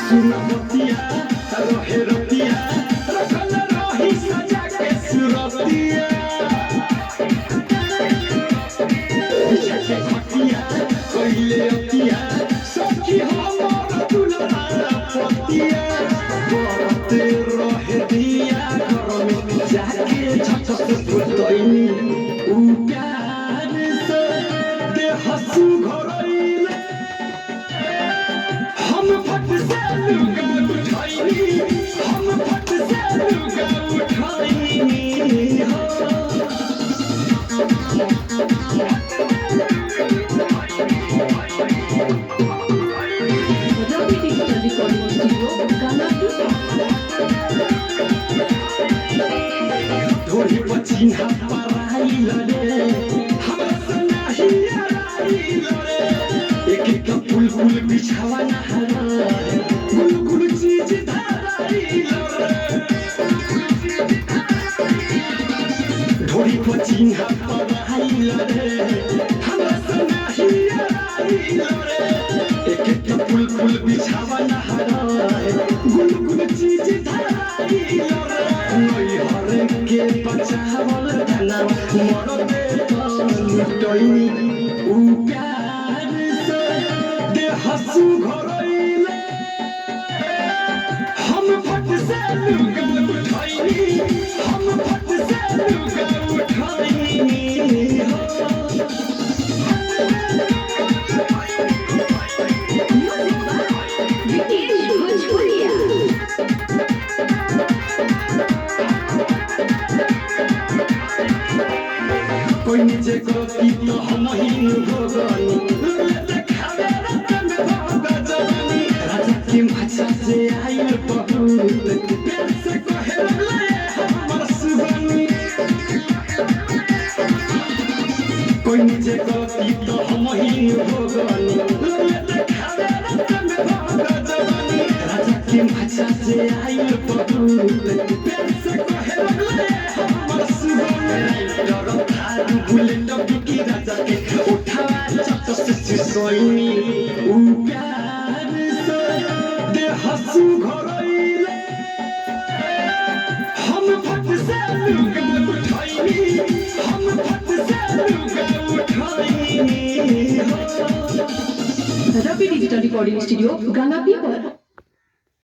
सुनबतिया रहे रतिया रखल रही सजा के सुरतिया बिछके खटिया कइले अतिया सखी हमर दुल्हा पतिया करते रहे दिया घर में जाके छत से फुटैनी उ प्यार से दे हंसू घरैले हम फट से लुगा उठाइनी हम फट से लुगा उठाइनी हो धोरी पचिन्हा पराइल रे हमरा से नाही आइल रे एक एक फूल फूल बिछावा ना गुल गुल चीज धराइल रे धोरी पचिन्हा पराइल रे हमरा से नाही आइल रे एक एक फूल फूल बिछावा ना गुल गुल चीज धराइल रे हरे के बचावल जना मोर दे लुटैनी उ प्यार से दे हंसू घरैले हम फट से लुगा उठाइनी हम फट से लुगा उठाइनी हो कोई नीचे गलती तो हम ही भोगनी देखावे रात में भोग जवानी राजा की भाषा से आइल बहुत प्यार से कहे लगले हमर सुबनी कोई नीचे गलती तो हम ही भोगनी देखावे रात में भोग जवानी राजा की भाषा से आइल बहुत प्यार से कहे लगले हमर सुबनी बुलेट बिकी राजा के उठावा चट से सोइनी उ प्यार से दे हंसू घरैले हम फट से लुगा उठाइनी हम फट से लुगा उठाइनी हो रवि डिजिटल रिकॉर्डिंग स्टूडियो गाना पीपर।